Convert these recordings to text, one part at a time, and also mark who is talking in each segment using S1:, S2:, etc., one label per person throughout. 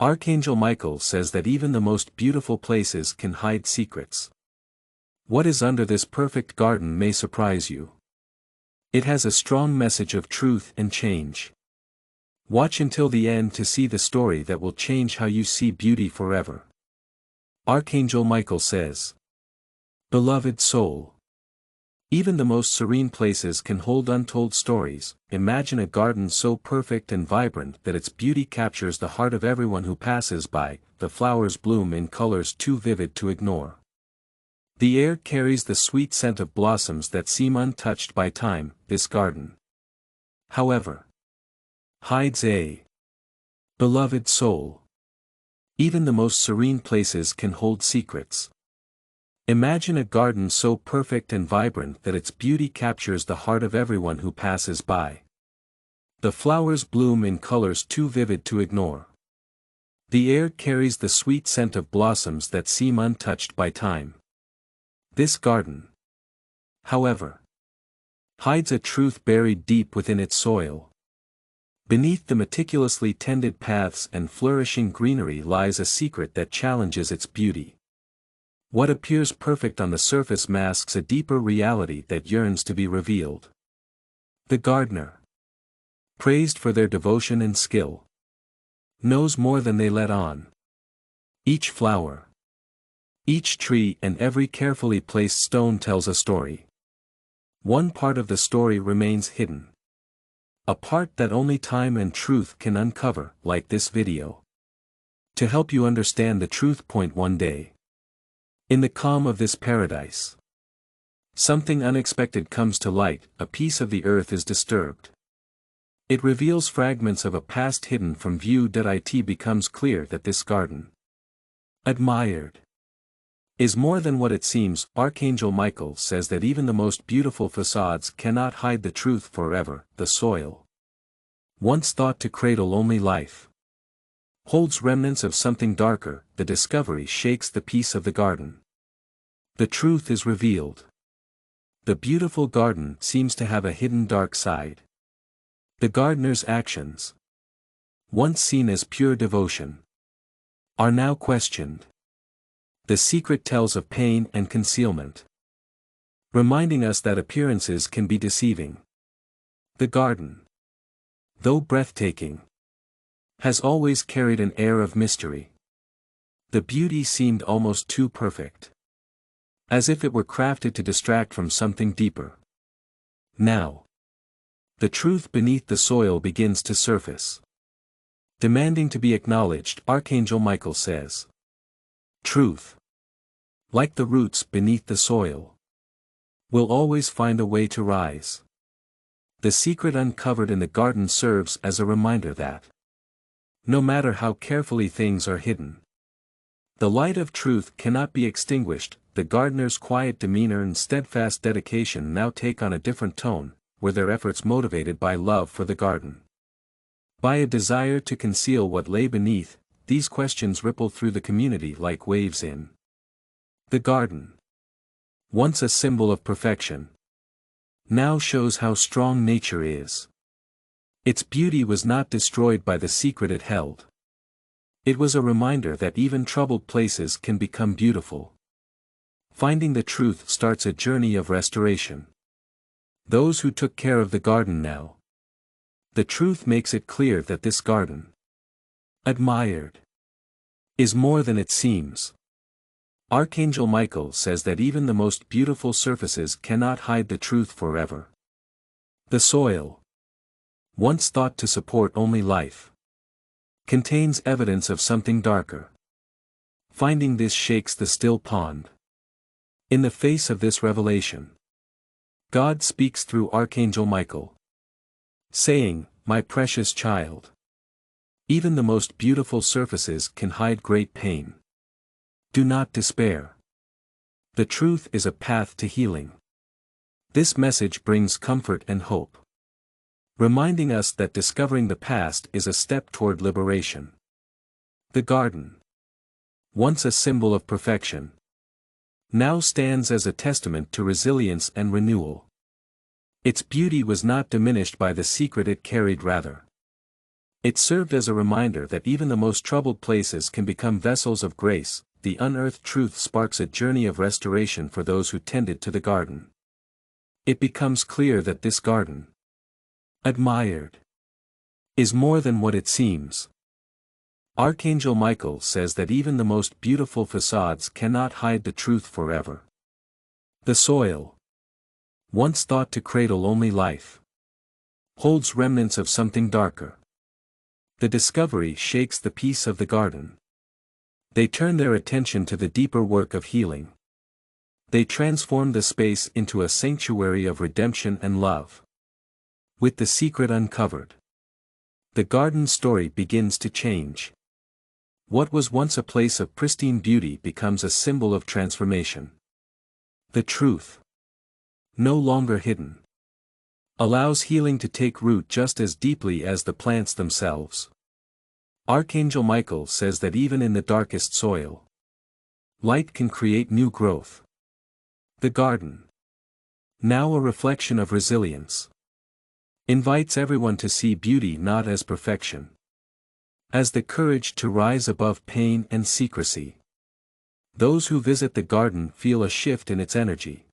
S1: Archangel Michael says that even the most beautiful places can hide secrets. What is under this perfect garden may surprise you. It has a strong message of truth and change. Watch until the end to see the story that will change how you see beauty forever. Archangel Michael says, "Beloved soul. Even the most serene places can hold untold stories. Imagine a garden so perfect and vibrant that its beauty captures the heart of everyone who passes by. The flowers bloom in colors too vivid to ignore. The air carries the sweet scent of blossoms that seem untouched by time. This garden, however, hides a beloved soul. Even the most serene places can hold secrets. Imagine a garden so perfect and vibrant that its beauty captures the heart of everyone who passes by. The flowers bloom in colors too vivid to ignore. The air carries the sweet scent of blossoms that seem untouched by time. This garden, however, hides a truth buried deep within its soil. Beneath the meticulously tended paths and flourishing greenery lies a secret that challenges its beauty. What appears perfect on the surface masks a deeper reality that yearns to be revealed. The gardener, praised for their devotion and skill, knows more than they let on. Each flower, each tree and every carefully placed stone tells a story. One part of the story remains hidden. A part that only time and truth can uncover, like this video. To help you understand the truth point one day. In the calm of this paradise, something unexpected comes to light. A piece of the earth is disturbed. It reveals fragments of a past hidden from view. It becomes clear that this garden, admired, is more than what it seems. Archangel Michael says that even the most beautiful facades cannot hide the truth forever. The soil, once thought to cradle only life, holds remnants of something darker. The discovery shakes the peace of the garden. The truth is revealed. The beautiful garden seems to have a hidden dark side. The gardener's actions, once seen as pure devotion, are now questioned. The secret tells of pain and concealment, reminding us that appearances can be deceiving. The garden, though breathtaking, has always carried an air of mystery. The beauty seemed almost too perfect, as if it were crafted to distract from something deeper. Now, the truth beneath the soil begins to surface, demanding to be acknowledged. Archangel Michael says, truth, like the roots beneath the soil, will always find a way to rise. The secret uncovered in the garden serves as a reminder that, no matter how carefully things are hidden, the light of truth cannot be extinguished. The gardener's quiet demeanor and steadfast dedication now take on a different tone. Were their efforts motivated by love for the garden? By a desire to conceal what lay beneath? These questions ripple through the community like waves in the garden. Once a symbol of perfection, now shows how strong nature is. Its beauty was not destroyed by the secret it held. It was a reminder that even troubled places can become beautiful. Finding the truth starts a journey of restoration. Those who took care of the garden now. The truth makes it clear that this garden, admired, is more than it seems. Archangel Michael says that even the most beautiful surfaces cannot hide the truth forever. The soil, once thought to support only life, contains evidence of something darker. Finding this shakes the still pond. In the face of this revelation, God speaks through Archangel Michael, saying, "My precious child, even the most beautiful surfaces can hide great pain. Do not despair. The truth is a path to healing." This message brings comfort and hope, reminding us that discovering the past is a step toward liberation. The garden, once a symbol of perfection, now stands as a testament to resilience and renewal. Its beauty was not diminished by the secret it carried, rather, It served as a reminder that even the most troubled places can become vessels of grace. The unearthed truth sparks a journey of restoration for those who tended to the garden. It becomes clear that this garden, admired, is more than what it seems. Archangel Michael says that even the most beautiful facades cannot hide the truth forever. The soil, once thought to cradle only life, holds remnants of something darker. The discovery shakes the peace of the garden. They turn their attention to the deeper work of healing. They transform the space into a sanctuary of redemption and love. With the secret uncovered, the garden story begins to change. What was once a place of pristine beauty becomes a symbol of transformation. The truth, no longer hidden, allows healing to take root just as deeply as the plants themselves. Archangel Michael says that even in the darkest soil, light can create new growth. The garden, now a reflection of resilience, invites everyone to see beauty not as perfection, as the courage to rise above pain and secrecy. Those who visit the garden feel a shift in its energy.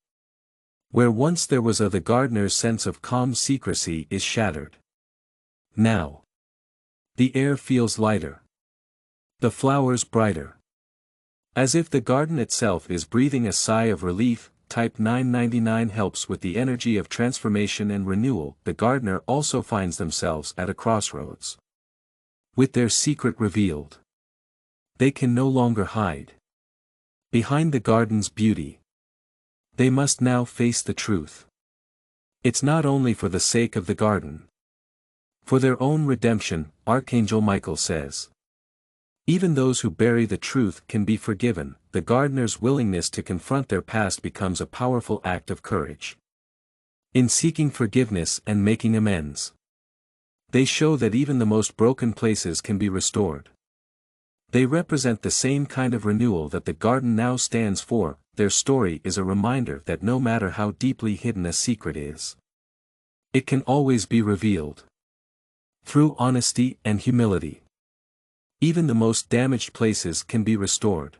S1: Where once there was the gardener's sense of calm secrecy is shattered. Now, the air feels lighter, the flowers brighter. As if the garden itself is breathing a sigh of relief. Type 999 helps with the energy of transformation and renewal. The gardener also finds themselves at a crossroads. With their secret revealed, they can no longer hide behind the garden's beauty. They must now face the truth. It's not only for the sake of the garden, for their own redemption. Archangel Michael says, even those who bury the truth can be forgiven. The gardener's willingness to confront their past becomes a powerful act of courage. In seeking forgiveness and making amends, they show that even the most broken places can be restored. They represent the same kind of renewal that the garden now stands for. Their story is a reminder that no matter how deeply hidden a secret is, it can always be revealed. Through honesty and humility, even the most damaged places can be restored.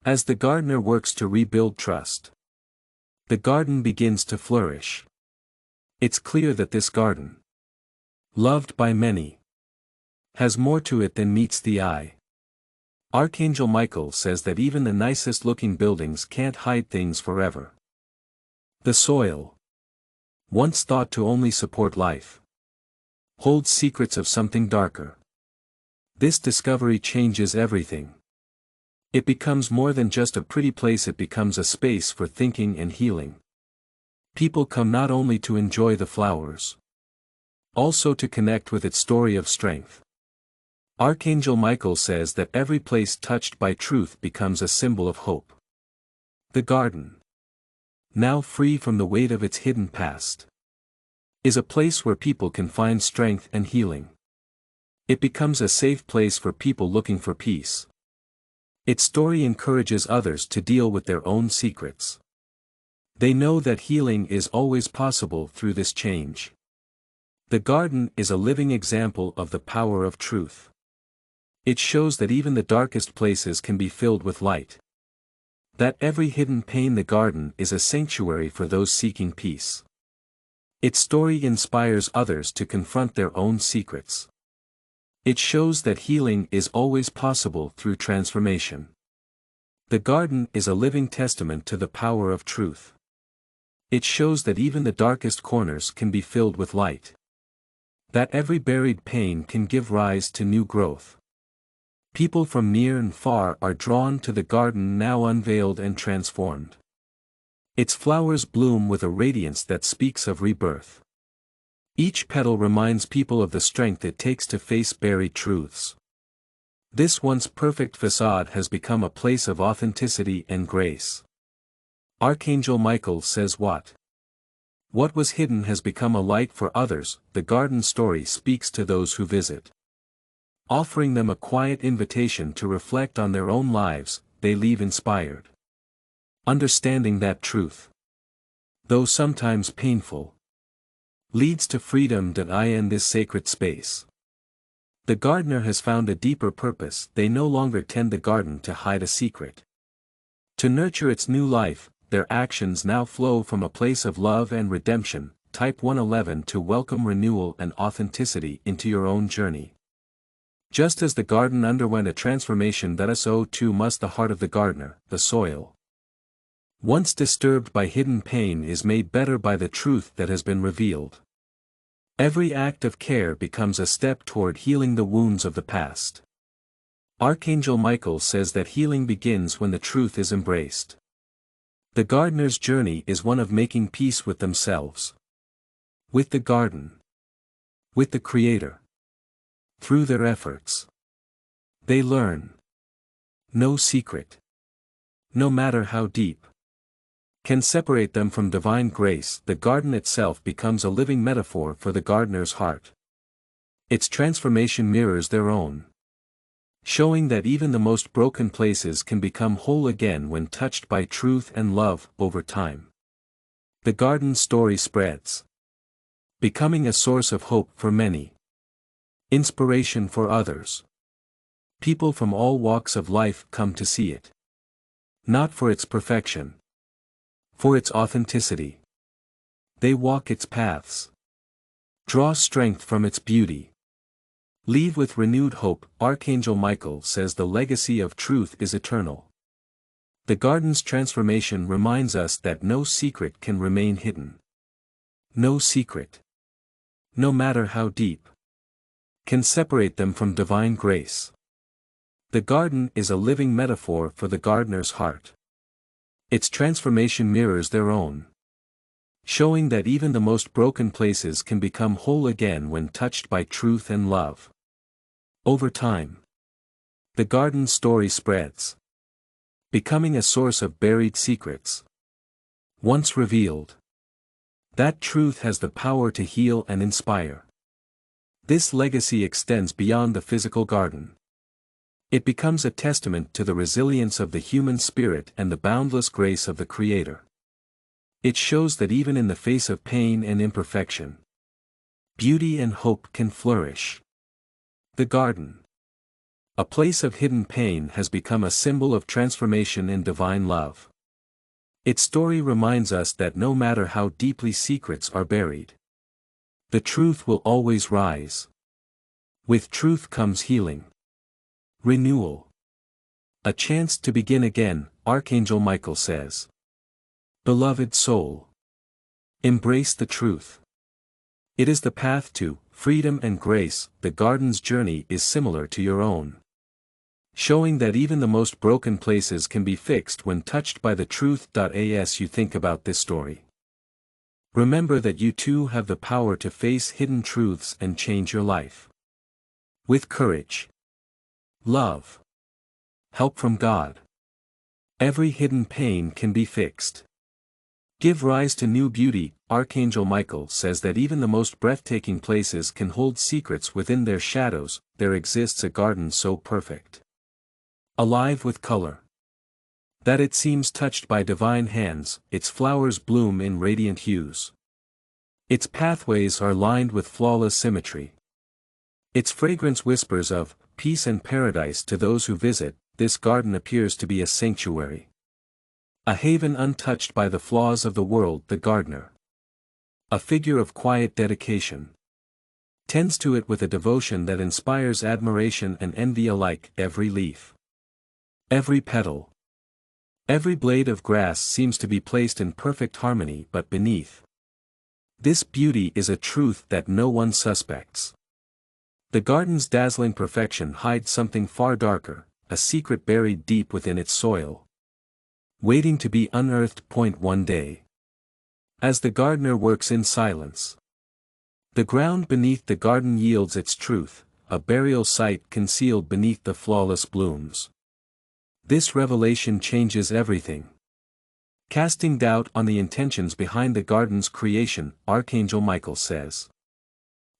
S1: As the gardener works to rebuild trust, the garden begins to flourish. It's clear that this garden, loved by many, has more to it than meets the eye. Archangel Michael says that even the nicest looking buildings can't hide things forever. The soil, once thought to only support life, holds secrets of something darker. This discovery changes everything. It becomes more than just a pretty place, it becomes a space for thinking and healing. People come not only to enjoy the flowers, also to connect with its story of strength. Archangel Michael says that every place touched by truth becomes a symbol of hope. The garden, now free from the weight of its hidden past, is a place where people can find strength and healing. It becomes a safe place for people looking for peace. Its story encourages others to deal with their own secrets. They know that healing is always possible through this change. The garden is a living example of the power of truth. It shows that even the darkest places can be filled with light. That every hidden pain, the garden is a sanctuary for those seeking peace. Its story inspires others to confront their own secrets. It shows that healing is always possible through transformation. The garden is a living testament to the power of truth. It shows that even the darkest corners can be filled with light. That every buried pain can give rise to new growth. People from near and far are drawn to the garden now unveiled and transformed. Its flowers bloom with a radiance that speaks of rebirth. Each petal reminds people of the strength it takes to face buried truths. This once perfect facade has become a place of authenticity and grace. Archangel Michael says what was hidden has become a light for others. The garden story speaks to those who visit, offering them a quiet invitation to reflect on their own lives. They leave inspired, understanding that truth, though sometimes painful, leads to freedom. In this sacred space, The gardener has found a deeper purpose. They no longer tend the garden to hide a secret. To nurture its new life, their actions now flow from a place of love and redemption. Type 111 to welcome renewal and authenticity into your own journey. Just as the garden underwent a transformation, so too must the heart of the gardener, the soil. Once disturbed by hidden pain, is made better by the truth that has been revealed. Every act of care becomes a step toward healing the wounds of the past. Archangel Michael says that healing begins when the truth is embraced. The gardener's journey is one of making peace with themselves, with the garden, with the Creator. Through their efforts, they learn. No secret, no matter how deep, can separate them from divine grace. The garden itself becomes a living metaphor for the gardener's heart. Its transformation mirrors their own, showing that even the most broken places can become whole again when touched by truth and love. Over time, the garden's story spreads, becoming a source of hope for many, inspiration for others. People from all walks of life come to see it, not for its perfection, for its authenticity. They walk its paths, draw strength from its beauty, leave with renewed hope. Archangel Michael says the legacy of truth is eternal. The garden's transformation reminds us that no secret can remain hidden. No secret, no matter how deep, can separate them from divine grace. The garden is a living metaphor for the gardener's heart. Its transformation mirrors their own, showing that even the most broken places can become whole again when touched by truth and love. Over time, the garden's story spreads, becoming a source of buried secrets. Once revealed, that truth has the power to heal and inspire. This legacy extends beyond the physical garden. It becomes a testament to the resilience of the human spirit and the boundless grace of the Creator. It shows that even in the face of pain and imperfection, beauty and hope can flourish. The garden, a place of hidden pain, has become a symbol of transformation and divine love. Its story reminds us that no matter how deeply secrets are buried, the truth will always rise. With truth comes healing, renewal, a chance to begin again. Archangel Michael says, "Beloved soul, embrace the truth. It is the path to freedom and grace." The garden's journey is similar to your own, showing that even the most broken places can be fixed when touched by the truth. As you think about this story, remember that you too have the power to face hidden truths and change your life. With courage, love, help from God, every hidden pain can be fixed. Give rise to new beauty. Archangel Michael says that even the most breathtaking places can hold secrets within their shadows. There exists a garden so perfect, alive with color, that it seems touched by divine hands. Its flowers bloom in radiant hues. Its pathways are lined with flawless symmetry. Its fragrance whispers of peace and paradise to those who visit. This garden appears to be a sanctuary, a haven untouched by the flaws of the world. The gardener, a figure of quiet dedication, tends to it with a devotion that inspires admiration and envy alike. Every leaf, every petal, every blade of grass seems to be placed in perfect harmony, but beneath this beauty is a truth that no one suspects. The garden's dazzling perfection hides something far darker, a secret buried deep within its soil, waiting to be unearthed. One day, as the gardener works in silence, the ground beneath the garden yields its truth, a burial site concealed beneath the flawless blooms. This revelation changes everything, casting doubt on the intentions behind the garden's creation. Archangel Michael says,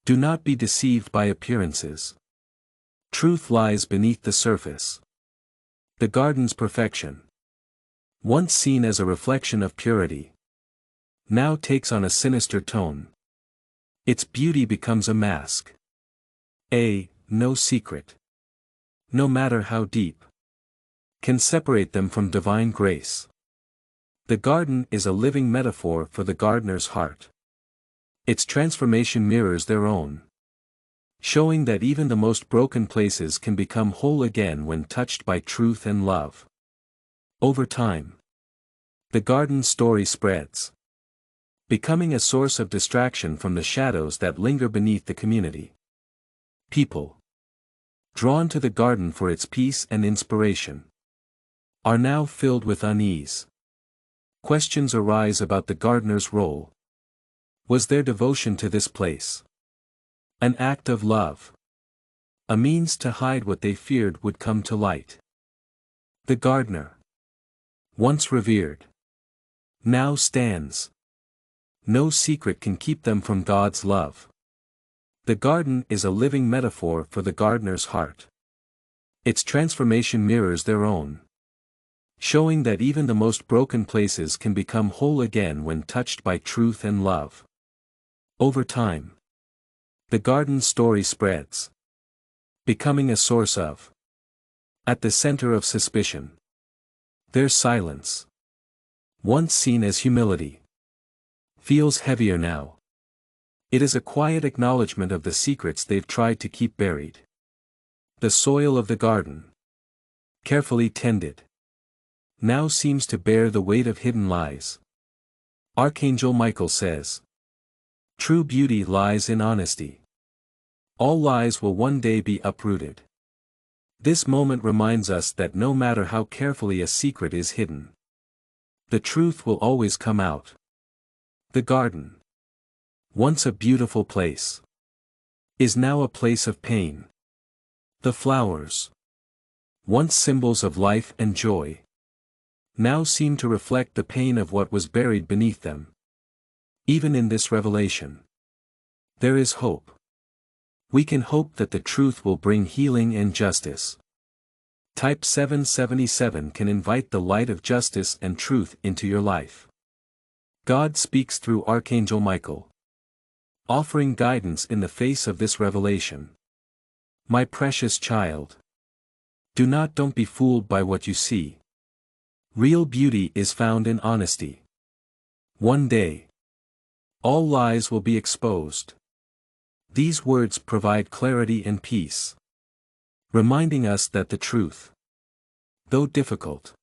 S1: "Do not be deceived by appearances. Truth lies beneath the surface." The garden's perfection, once seen as a reflection of purity, now takes on a sinister tone. Its beauty becomes a mask, a no secret, no matter how deep, can separate them from divine grace. The garden is a living metaphor for the gardener's heart. Its transformation mirrors their own, showing that even the most broken places can become whole again when touched by truth and love. Over time, the garden's story spreads, becoming a source of distraction from the shadows that linger beneath the community. People, drawn to the garden for its peace and inspiration, are now filled with unease. Questions arise about the gardener's role. Was their devotion to this place an act of love, a means to hide what they feared would come to light? The gardener, once revered, now stands. No secret can keep them from God's love. The garden is a living metaphor for the gardener's heart. Its transformation mirrors their own, showing that even the most broken places can become whole again when touched by truth and love. Over time, the garden's story spreads, becoming a source of, at the center of suspicion, their silence, once seen as humility, feels heavier now. It is a quiet acknowledgement of the secrets they've tried to keep buried. The soil of the garden, carefully tended, now seems to bear the weight of hidden lies. Archangel Michael says, "True beauty lies in honesty. All lies will one day be uprooted." This moment reminds us that no matter how carefully a secret is hidden, the truth will always come out. The garden, once a beautiful place, is now a place of pain. The flowers, once symbols of life and joy, now seem to reflect the pain of what was buried beneath them. Even in this revelation, there is hope. We can hope that the truth will bring healing and justice. Type 777 can invite the light of justice and truth into your life. God speaks through Archangel Michael, offering guidance in the face of this revelation. My precious child, don't be fooled by what you see. Real beauty is found in honesty. One day, all lies will be exposed. These words provide clarity and peace, reminding us that the truth, though difficult,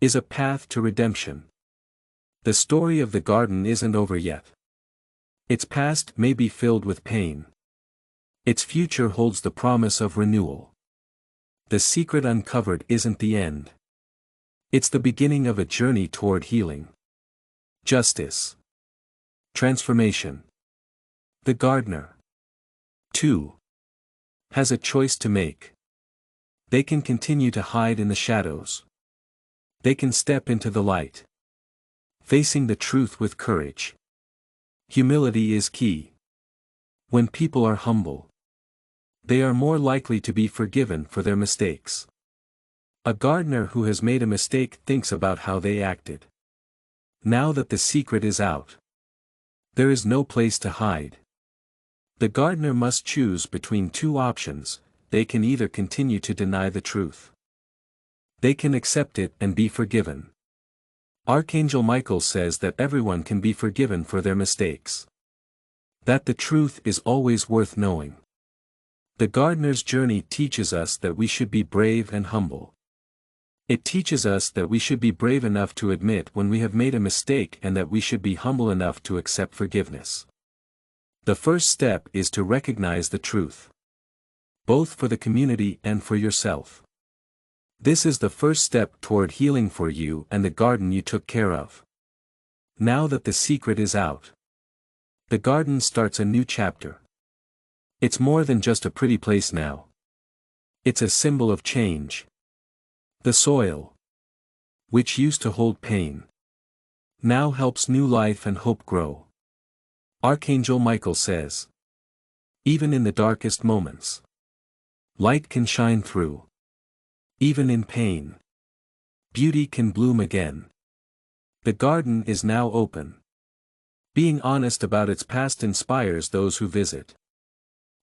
S1: is a path to redemption. The story of the garden isn't over yet. Its past may be filled with pain. Its future holds the promise of renewal. The secret uncovered isn't the end. It's the beginning of a journey toward healing, justice, transformation. The gardener, too, has a choice to make. They can continue to hide in the shadows. They can step into the light, facing the truth with courage. Humility is key. When people are humble, they are more likely to be forgiven for their mistakes. A gardener who has made a mistake thinks about how they acted. Now that the secret is out, there is no place to hide. The gardener must choose between two options. They can either continue to deny the truth. They can accept it and be forgiven. Archangel Michael says that everyone can be forgiven for their mistakes. That the truth is always worth knowing. The gardener's journey teaches us that we should be brave and humble. It teaches us that we should be brave enough to admit when we have made a mistake and that we should be humble enough to accept forgiveness. The first step is to recognize the truth, both for the community and for yourself. This is the first step toward healing for you and the garden you took care of. Now that the secret is out, the garden starts a new chapter. It's more than just a pretty place now. It's a symbol of change. The soil, which used to hold pain, now helps new life and hope grow. Archangel Michael says, even in the darkest moments, light can shine through. Even in pain, beauty can bloom again. The garden is now open. Being honest about its past inspires those who visit.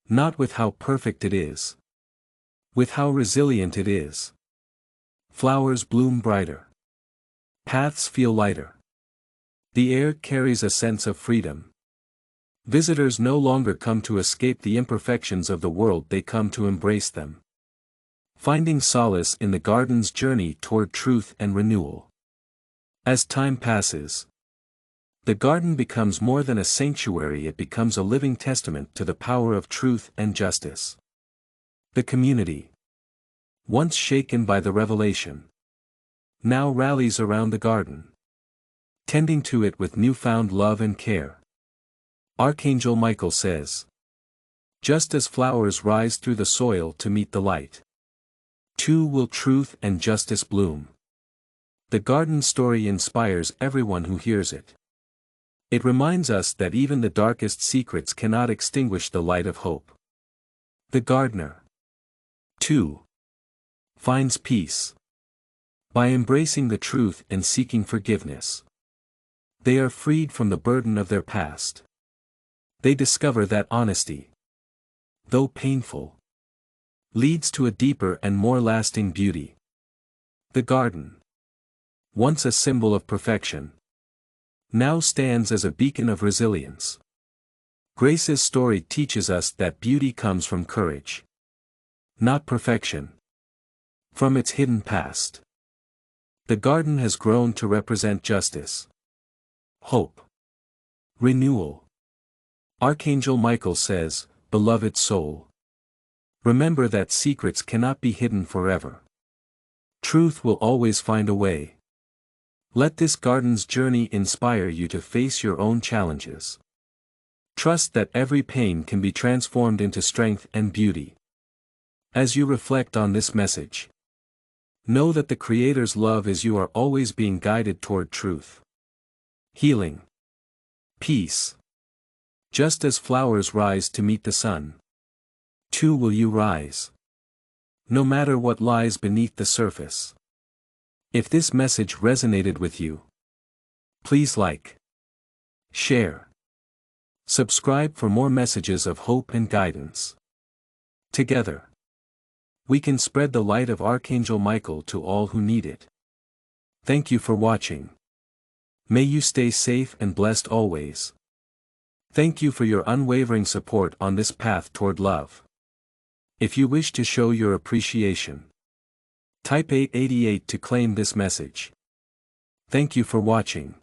S1: Not with how perfect it is. With how resilient it is. Flowers bloom brighter. Paths feel lighter. The air carries a sense of freedom. Visitors no longer come to escape the imperfections of the world, they come to embrace them. Finding solace in the garden's journey toward truth and renewal. As time passes, the garden becomes more than a sanctuary, it becomes a living testament to the power of truth and justice. The community, once shaken by the revelation, now rallies around the garden, tending to it with newfound love and care. Archangel Michael says, just as flowers rise through the soil to meet the light, too will truth and justice bloom. The garden story inspires everyone who hears it. It reminds us that even the darkest secrets cannot extinguish the light of hope. The gardener, too, finds peace by embracing the truth and seeking forgiveness. They are freed from the burden of their past. They discover that honesty, though painful, leads to a deeper and more lasting beauty. The garden, once a symbol of perfection, now stands as a beacon of resilience. Grace's story teaches us that beauty comes from courage, not perfection. From its hidden past, the garden has grown to represent justice, hope, renewal. Archangel Michael says, beloved soul, remember that secrets cannot be hidden forever. Truth will always find a way. Let this garden's journey inspire you to face your own challenges. Trust that every pain can be transformed into strength and beauty. As you reflect on this message, know that the Creator's love is you are always being guided toward truth, healing, peace. Just as flowers rise to meet the sun, too will you rise. No matter what lies beneath the surface. If this message resonated with you, please like, share, subscribe for more messages of hope and guidance. Together, we can spread the light of Archangel Michael to all who need it. Thank you for watching. May you stay safe and blessed always. Thank you for your unwavering support on this path toward love. If you wish to show your appreciation, type 888 to claim this message. Thank you for watching.